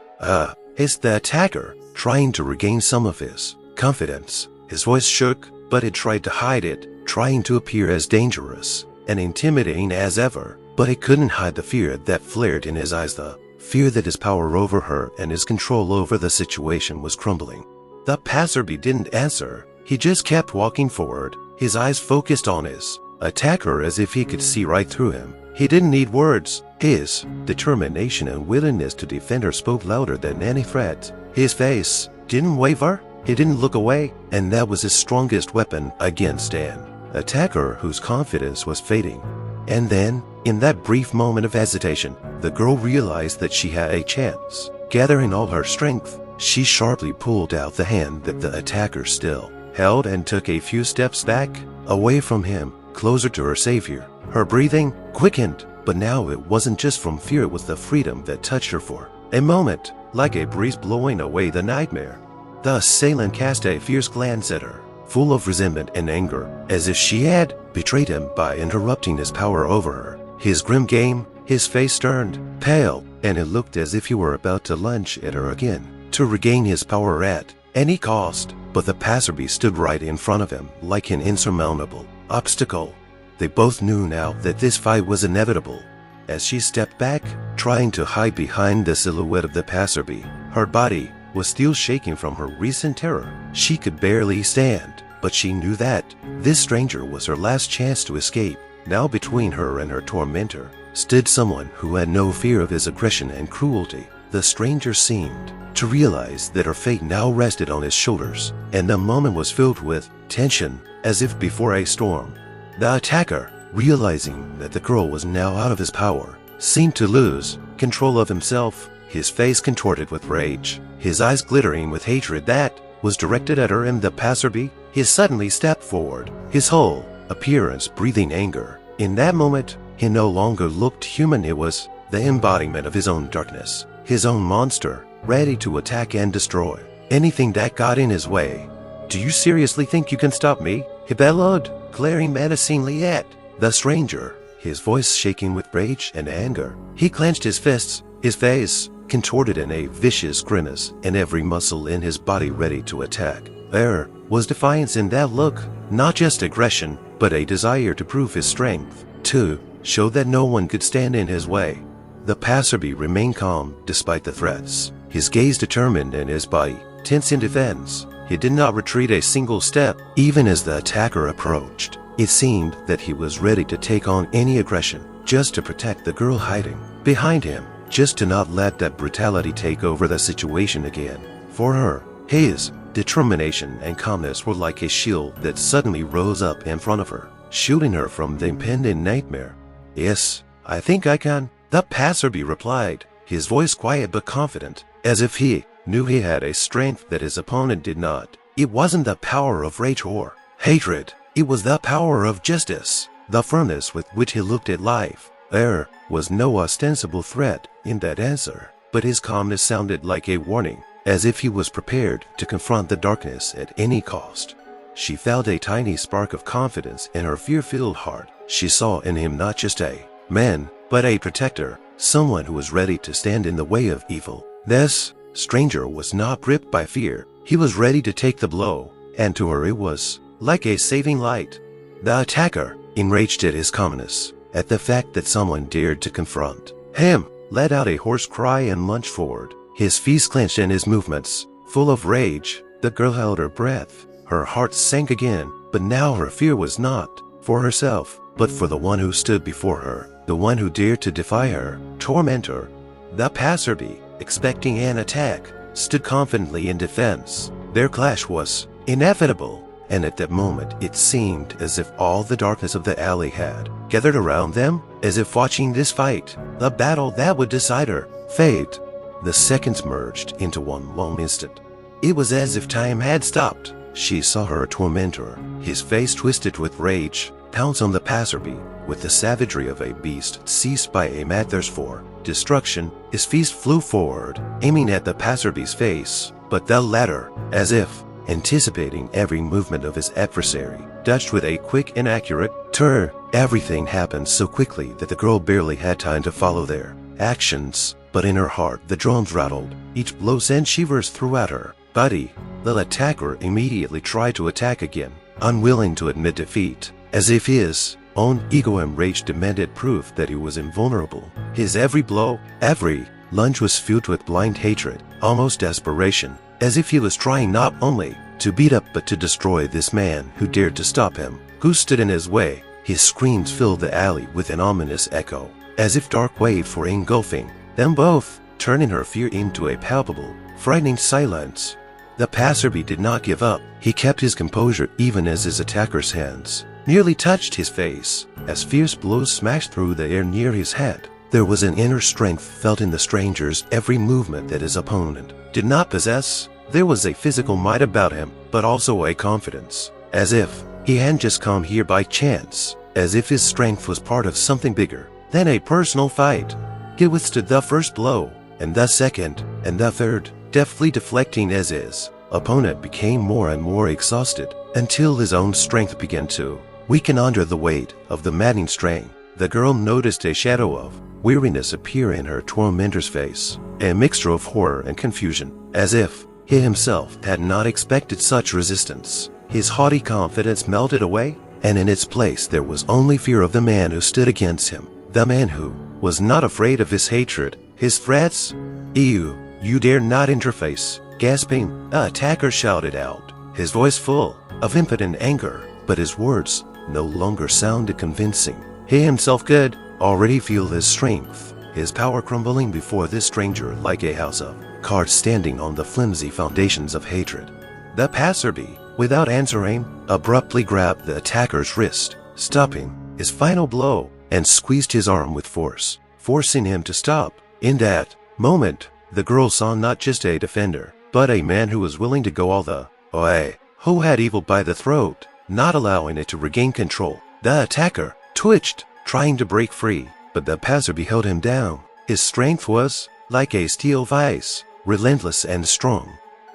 hissed the attacker, trying to regain some of his confidence. His voice shook, but it tried to hide it, trying to appear as dangerous and intimidating as ever. But it couldn't hide the fear that flared in his eyes, the fear that his power over her and his control over the situation was crumbling. The passerby didn't answer. He just kept walking forward, his eyes focused on his attacker as if he could see right through him. He didn't need words. His determination and willingness to defend her spoke louder than any threat. His face didn't waver. He didn't look away, and that was his strongest weapon against an attacker whose confidence was fading. And then, in that brief moment of hesitation, the girl realized that she had a chance. Gathering all her strength, she sharply pulled out the hand that the attacker still held and took a few steps back, away from him, closer to her savior. Her breathing quickened, but now it wasn't just from fear, it was the freedom that touched her for a moment, like a breeze blowing away the nightmare. The assailant cast a fierce glance at her, full of resentment and anger, as if she had betrayed him by interrupting his power over her. His grim game, his face turned pale, and it looked as if he were about to lunge at her again, to regain his power at any cost. But the passerby stood right in front of him, like an insurmountable obstacle. They both knew now that this fight was inevitable. As she stepped back, trying to hide behind the silhouette of the passerby, her body was still shaking from her recent terror. She could barely stand, but she knew that this stranger was her last chance to escape. Now between her and her tormentor stood someone who had no fear of his aggression and cruelty. The stranger seemed to realize that her fate now rested on his shoulders, and the moment was filled with tension, as if before a storm. The attacker, realizing that the girl was now out of his power, seemed to lose control of himself, his face contorted with rage, his eyes glittering with hatred that was directed at her and the passerby. He suddenly stepped forward, his whole appearance breathing anger. In that moment, he no longer looked human. It was the embodiment of his own darkness, his own monster, ready to attack and destroy anything that got in his way. "Do you seriously think you can stop me?" he bellowed, glaring menacingly at the stranger, his voice shaking with rage and anger. He clenched his fists, his face contorted in a vicious grimace, and every muscle in his body ready to attack. There was defiance in that look, not just aggression, but a desire to prove his strength, to show that no one could stand in his way. The passerby remained calm despite the threats, his gaze determined and his body tense in defense. He did not retreat a single step, even as the attacker approached. It seemed that he was ready to take on any aggression, just to protect the girl hiding behind him, just to not let that brutality take over the situation again. For her, his determination and calmness were like a shield that suddenly rose up in front of her, shielding her from the impending nightmare. "Yes, I think I can," the passerby replied, his voice quiet but confident, as if he knew he had a strength that his opponent did not. It wasn't the power of rage or hatred, it was the power of justice, the firmness with which he looked at life. There was no ostensible threat in that answer, but his calmness sounded like a warning, as if he was prepared to confront the darkness at any cost. She felt a tiny spark of confidence in her fear-filled heart. She saw in him not just a man, but a protector, someone who was ready to stand in the way of evil. This stranger was not gripped by fear. He was ready to take the blow, and to her it was like a saving light. The attacker, enraged at his calmness, at the fact that someone dared to confront him, let out a hoarse cry and lunged forward, his fists clenched in his movements, full of rage. The girl held her breath. Her heart sank again, but now her fear was not for herself, but for the one who stood before her, the one who dared to defy her, torment her. The passerby, expecting an attack, stood confidently in defense. Their clash was inevitable, and at that moment it seemed as if all the darkness of the alley had gathered around them, as if watching this fight, the battle that would decide her fate. The seconds merged into one long instant. It was as if time had stopped. She saw her tormentor, his face twisted with rage, pounce on the passerby with the savagery of a beast seized by a mad thirst for destruction. His fist flew forward, aiming at the passerby's face, but the latter, as if anticipating every movement of his adversary, dodged with a quick and accurate turn. Everything happened so quickly that the girl barely had time to follow their actions, but in her heart the drums rattled. Each blow sent shivers throughout her body. The attacker immediately tried to attack again, unwilling to admit defeat, as if his own ego and rage demanded proof that he was invulnerable. His every blow, every lunge was filled with blind hatred, almost desperation, as if he was trying not only to beat up but to destroy this man who dared to stop him, who stood in his way. His screams filled the alley with an ominous echo, as if dark waves were engulfing them both, turning her fear into a palpable, frightening silence. The passerby did not give up. He kept his composure even as his attacker's hands nearly touched his face, as fierce blows smashed through the air near his head. There was an inner strength felt in the stranger's every movement that his opponent did not possess. There was a physical might about him, but also a confidence, as if he hadn't just come here by chance, as if his strength was part of something bigger than a personal fight. He withstood the first blow, and the second, and the third, deftly deflecting as his opponent became more and more exhausted, until his own strength began to weaken under the weight of the maddening strain. The girl noticed a shadow of weariness appear in her tormentor's face, a mixture of horror and confusion, as if he himself had not expected such resistance. His haughty confidence melted away, and in its place there was only fear of the man who stood against him, the man who was not afraid of his hatred, his threats. You dare not interface!" Gasping, the attacker shouted out, his voice full of impotent anger, but his words no longer sounded convincing. He himself could already feel his strength, his power crumbling before this stranger like a house of cards standing on the flimsy foundations of hatred. The passerby, without answering, abruptly grabbed the attacker's wrist, stopping his final blow, and squeezed his arm with force, forcing him to stop. In that moment, the girl saw not just a defender, but a man who was willing to go all the way, who had evil by the throat, not allowing it to regain control. The attacker twitched, trying to break free, but the passerby held him down. His strength was like a steel vise, relentless and strong.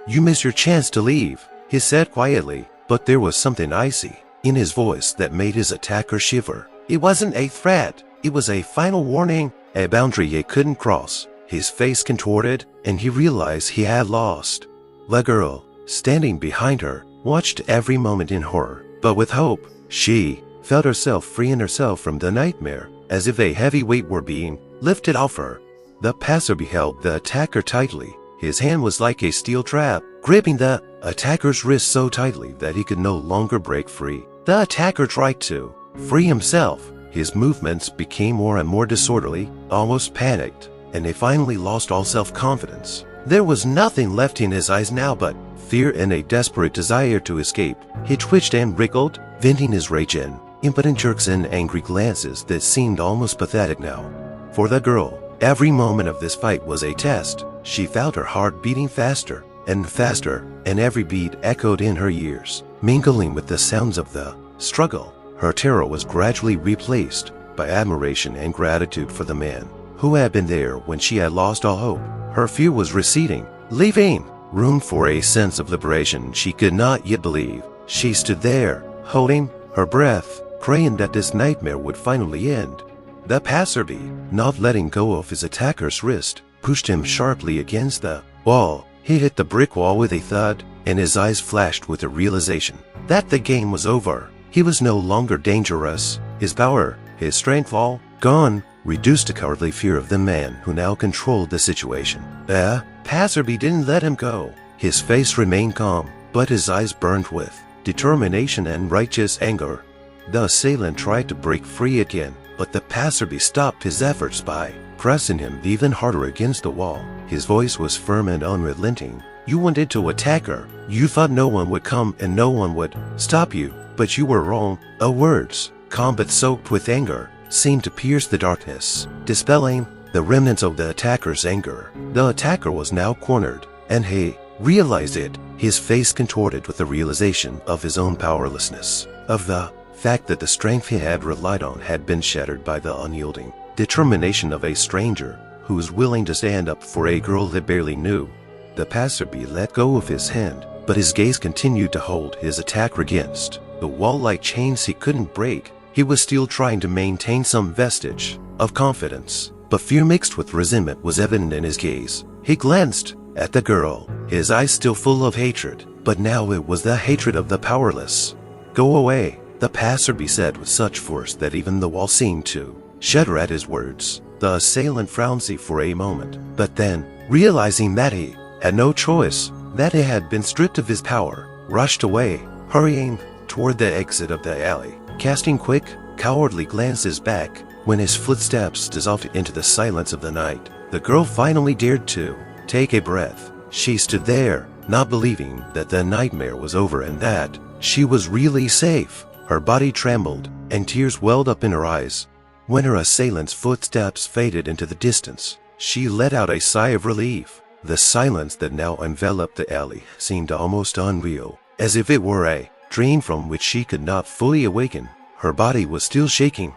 "You miss your chance to leave," he said quietly, but there was something icy in his voice that made his attacker shiver. It wasn't a threat, it was a final warning, a boundary he couldn't cross. His face contorted, and he realized he had lost. The girl, standing behind her, watched every moment in horror, but with hope. She felt herself freeing herself from the nightmare, as if a heavy weight were being lifted off her. The passerby held the attacker tightly. His hand was like a steel trap, gripping the attacker's wrist so tightly that he could no longer break free. The attacker tried to free himself. His movements became more and more disorderly, almost panicked, and he finally lost all self-confidence. There was nothing left in his eyes now but fear and a desperate desire to escape. He twitched and wriggled, venting his rage in impotent jerks and angry glances that seemed almost pathetic now. For the girl, every moment of this fight was a test. She felt her heart beating faster and faster, and every beat echoed in her ears, mingling with the sounds of the struggle. Her terror was gradually replaced by admiration and gratitude for the man who had been there when she had lost all hope. Her fear was receding, leaving room for a sense of liberation she could not yet believe. She stood there, holding her breath, praying that this nightmare would finally end. The passerby, not letting go of his attacker's wrist, pushed him sharply against the wall. He hit the brick wall with a thud, and his eyes flashed with the realization that the game was over. He was no longer dangerous, his power, his strength all gone, reduced to cowardly fear of the man who now controlled the situation. The passerby didn't let him go. His face remained calm, but his eyes burned with determination and righteous anger. The assailant tried to break free again, but the passerby stopped his efforts by pressing him even harder against the wall. His voice was firm and unrelenting. "You wanted to attack her. You thought no one would come and no one would stop you, but you were wrong." The words, calm but soaked with anger, seemed to pierce the darkness, dispelling the remnants of the attacker's anger. The attacker was now cornered, and he realized it, his face contorted with the realization of his own powerlessness, of the fact that the strength he had relied on had been shattered by the unyielding determination of a stranger who was willing to stand up for a girl he barely knew. The passerby let go of his hand, but his gaze continued to hold his attacker against the wall like chains he couldn't break. He was still trying to maintain some vestige of confidence, but fear mixed with resentment was evident in his gaze. He glanced at the girl, his eyes still full of hatred, but now it was the hatred of the powerless. "Go away," the passerby said with such force that even the wall seemed to shudder at his words. The assailant frowned for a moment, but then, realizing that he had no choice, that he had been stripped of his power, rushed away, hurrying toward the exit of the alley, casting quick, cowardly glances back when his footsteps dissolved into the silence of the night. The girl finally dared to take a breath. She stood there, not believing that the nightmare was over and that she was really safe. Her body trembled, and tears welled up in her eyes. When her assailant's footsteps faded into the distance, she let out a sigh of relief. The silence that now enveloped the alley seemed almost unreal, as if it were a dream from which she could not fully awaken. Her body was still shaking,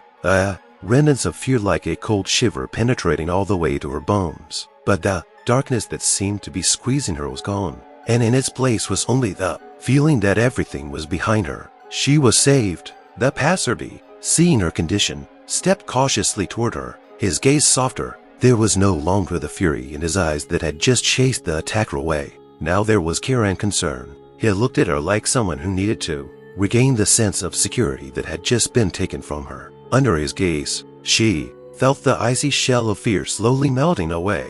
remnants of fear like a cold shiver penetrating all the way to her bones. But the darkness that seemed to be squeezing her was gone, and in its place was only the feeling that everything was behind her. She was saved. The passerby, seeing her condition, stepped cautiously toward her, his gaze softer. There was no longer the fury in his eyes that had just chased the attacker away. Now there was care and concern. He looked at her like someone who needed to regain the sense of security that had just been taken from her. Under his gaze, she felt the icy shell of fear slowly melting away.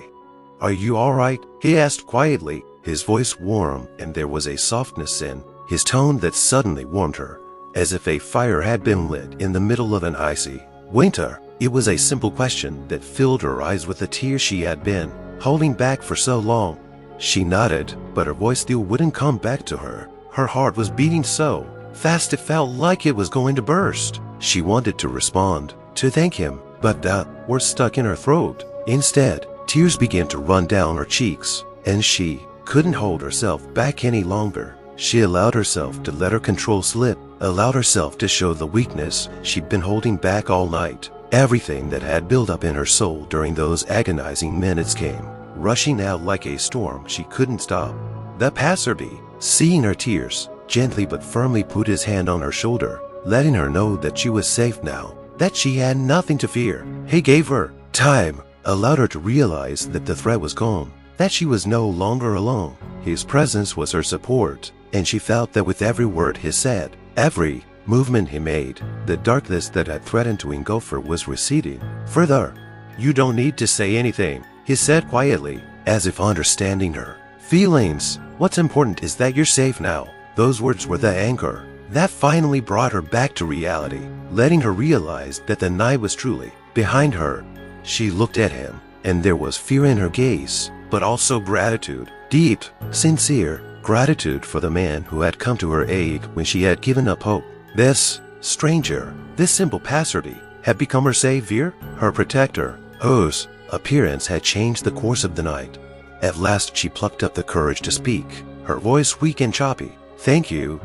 "Are you all right?" he asked quietly, his voice warm, and there was a softness in his tone that suddenly warmed her, as if a fire had been lit in the middle of an icy winter. It was a simple question that filled her eyes with the tears she had been holding back for so long. She nodded, but her voice still wouldn't come back to her. Her heart was beating so fast it felt like it was going to burst. She wanted to respond, to thank him, but the words stuck in her throat. Instead, tears began to run down her cheeks, and she couldn't hold herself back any longer. She allowed herself to let her control slip, allowed herself to show the weakness she'd been holding back all night. Everything that had built up in her soul during those agonizing minutes came rushing out like a storm she couldn't stop. The passerby, seeing her tears, gently but firmly put his hand on her shoulder, letting her know that she was safe now, that she had nothing to fear. He gave her time, allowed her to realize that the threat was gone, that she was no longer alone. His presence was her support, and she felt that with every word he said, every movement he made, the darkness that had threatened to engulf her was receding further. "You don't need to say anything," he said quietly, as if understanding her feelings. "What's important is that you're safe now." Those words were the anchor that finally brought her back to reality, letting her realize that the night was truly behind her. She looked at him, and there was fear in her gaze, but also gratitude, deep, sincere gratitude for the man who had come to her aid when she had given up hope. This stranger, this simple passerby, had become her savior, her protector, whose appearance had changed the course of the night. At last she plucked up the courage to speak, her voice weak and choppy. Thank you.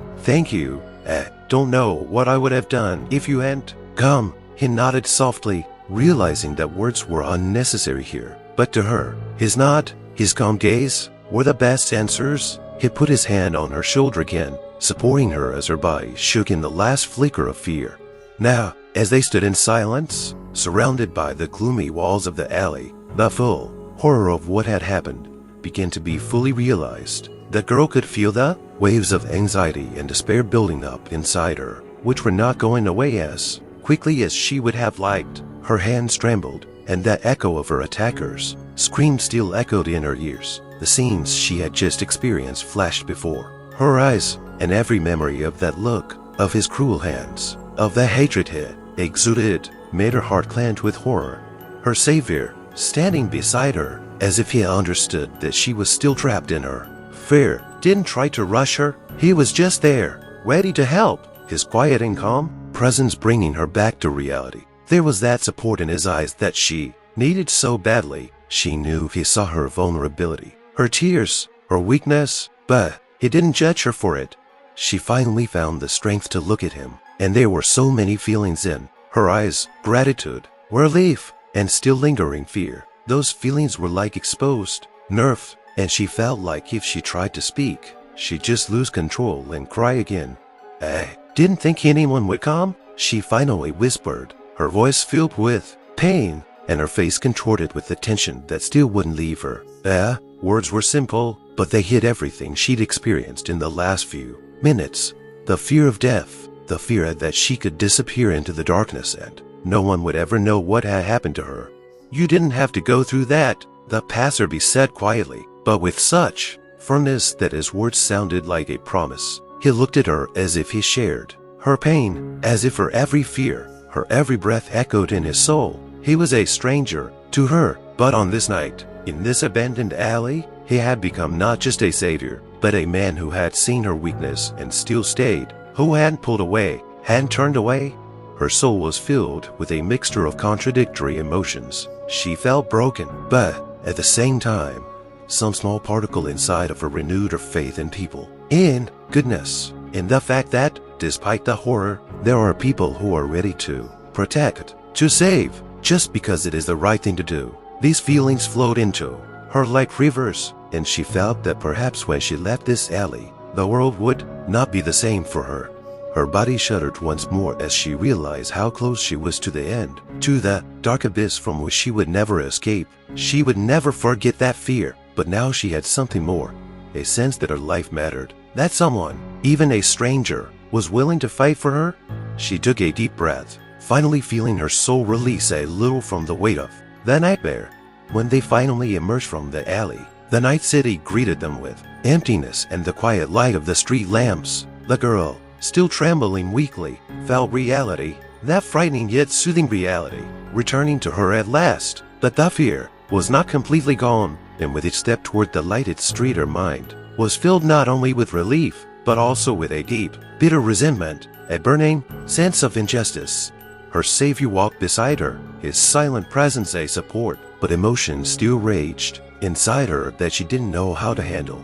Don't know what I would have done if you hadn't come." He nodded softly, realizing that words were unnecessary here. But to her, his nod, his calm gaze, were the best answers. He put his hand on her shoulder again, supporting her as her body shook in the last flicker of fear. Now, as they stood in silence, surrounded by the gloomy walls of the alley, the full horror of what had happened began to be fully realized. The girl could feel the waves of anxiety and despair building up inside her, which were not going away as quickly as she would have liked. Her hands trembled, and the echo of her attackers' scream still echoed in her ears. The scenes she had just experienced flashed before her eyes, and every memory of that look, of his cruel hands, of the hatred he exuded, made her heart clench with horror. Her savior, standing beside her, as if he understood that she was still trapped in her fear, didn't try to rush her. He was just there, ready to help, his quiet and calm presence bringing her back to reality. There was that support in his eyes that she needed so badly. She knew he saw her vulnerability, her tears, her weakness, but he didn't judge her for it. She finally found the strength to look at him, and there were so many feelings in her eyes: gratitude, relief, and still lingering fear. Those feelings were like exposed nerve, and she felt like if she tried to speak, she'd just lose control and cry again. "I didn't think anyone would come," she finally whispered, her voice filled with pain, and her face contorted with the tension that still wouldn't leave her. Words were simple, but they hid everything she'd experienced in the last few minutes. The fear of death, the fear that she could disappear into the darkness and no one would ever know what had happened to her. "You didn't have to go through that," the passerby said quietly, but with such firmness that his words sounded like a promise. He looked at her as if he shared her pain, as if her every fear, her every breath echoed in his soul. He was a stranger to her, but on this night, in this abandoned alley, he had become not just a savior, but a man who had seen her weakness and still stayed, who hadn't pulled away, hadn't turned away. Her soul was filled with a mixture of contradictory emotions. She felt broken, but at the same time, some small particle inside of her renewed her faith in people, in goodness, in the fact that, despite the horror, there are people who are ready to protect, to save, just because it is the right thing to do. These feelings flowed into her like rivers, and she felt that perhaps when she left this alley, the world would not be the same for her. Her body shuddered once more as she realized how close she was to the end, to the dark abyss from which she would never escape. She would never forget that fear, but now she had something more, a sense that her life mattered, that someone, even a stranger, was willing to fight for her. She took a deep breath, finally feeling her soul release a little from the weight of the nightmare. When they finally emerged from the alley, the night city greeted them with emptiness and the quiet light of the street lamps. The girl, still trembling weakly, felt reality, that frightening yet soothing reality, returning to her at last. But the fear was not completely gone, and with each step toward the lighted street her mind was filled not only with relief, but also with a deep, bitter resentment, a burning sense of injustice. Her savior walked beside her, his silent presence a support, but emotion still raged inside her that she didn't know how to handle.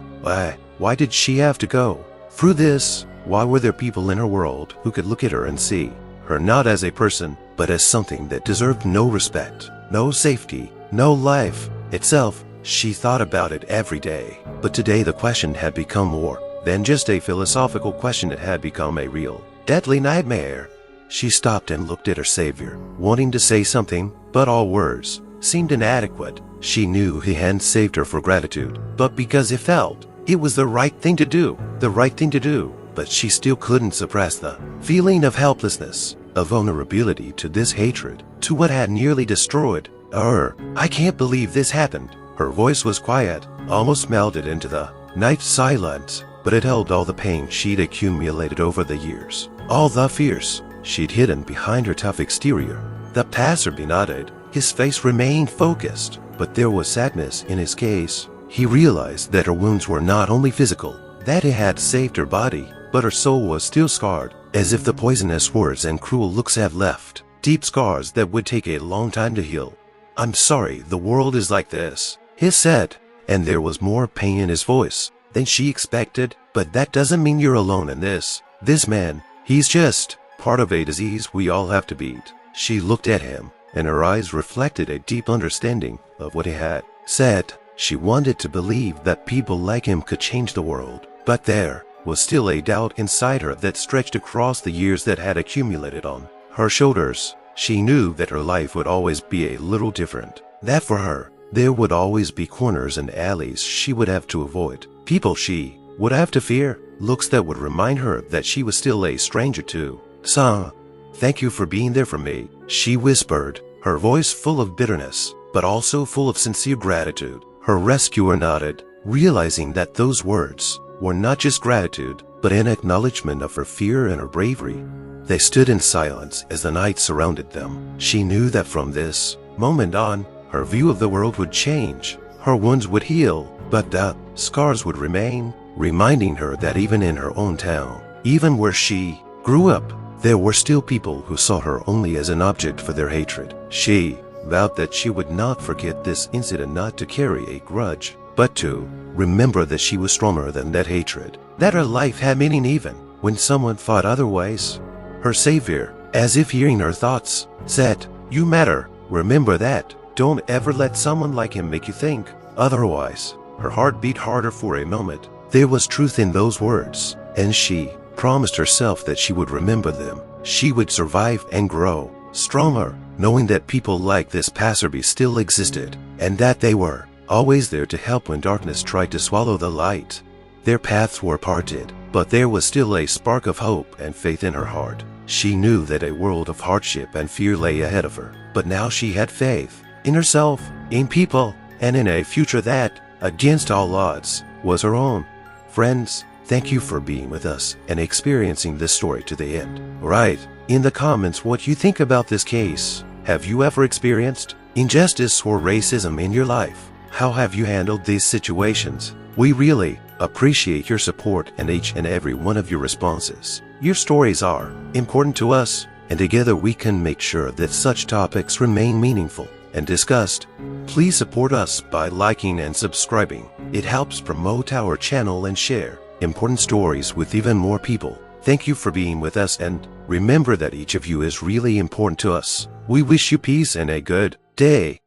Why did she have to go through this? Why were there people in her world who could look at her and see her not as a person, but as something that deserved no respect, no safety, no life itself? She thought about it every day, but today the question had become more than just a philosophical question. It had become a real, deadly nightmare. She stopped and looked at her savior, wanting to say something, but all words seemed inadequate. She knew he hadn't saved her for gratitude, but because he felt it was the right thing to do, but she still couldn't suppress the feeling of helplessness, of vulnerability to this hatred, to what had nearly destroyed her. I can't believe this happened. Her voice was quiet, almost melted into the night silence, but it held all the pain she'd accumulated over the years, all the fears she'd hidden behind her tough exterior. The passerby nodded. His face remained focused, but there was sadness in his gaze. He realized that her wounds were not only physical, that he had saved her body, but her soul was still scarred, as if the poisonous words and cruel looks had left deep scars that would take a long time to heal. "I'm sorry the world is like this," he said, and there was more pain in his voice than she expected. "But that doesn't mean you're alone in this. This man, he's just part of a disease we all have to beat." She looked at him, and her eyes reflected a deep understanding of what he had said. She wanted to believe that people like him could change the world, but there was still a doubt inside her that stretched across the years that had accumulated on her shoulders. She knew that her life would always be a little different, that for her, there would always be corners and alleys she would have to avoid, people she would have to fear, looks that would remind her that she was still a stranger to. "Son, thank you for being there for me," she whispered, her voice full of bitterness, but also full of sincere gratitude. Her rescuer nodded, realizing that those words were not just gratitude, but an acknowledgement of her fear and her bravery. They stood in silence as the night surrounded them. She knew that from this moment on, her view of the world would change. Her wounds would heal, but the scars would remain, reminding her that even in her own town, even where she grew up, there were still people who saw her only as an object for their hatred. She vowed that she would not forget this incident, not to carry a grudge, but to remember that she was stronger than that hatred, that her life had meaning even when someone thought otherwise. Her savior, as if hearing her thoughts, said, "You matter, remember that. Don't ever let someone like him make you think otherwise." Her heart beat harder for a moment. There was truth in those words, and she promised herself that she would remember them. She would survive and grow stronger, knowing that people like this passerby still existed, and that they were always there to help when darkness tried to swallow the light. Their paths were parted, but there was still a spark of hope and faith in her heart. She knew that a world of hardship and fear lay ahead of her, but now she had faith in herself, in people, and in a future that, against all odds, was her own. Friends, thank you for being with us and experiencing this story to the end. Write in the comments what you think about this case. Have you ever experienced injustice or racism in your life? How have you handled these situations? We really appreciate your support and each and every one of your responses. Your stories are important to us, and together we can make sure that such topics remain meaningful and discussed. Please support us by liking and subscribing. It helps promote our channel and share important stories with even more people. Thank you for being with us, and remember that each of you is really important to us. We wish you peace and a good day.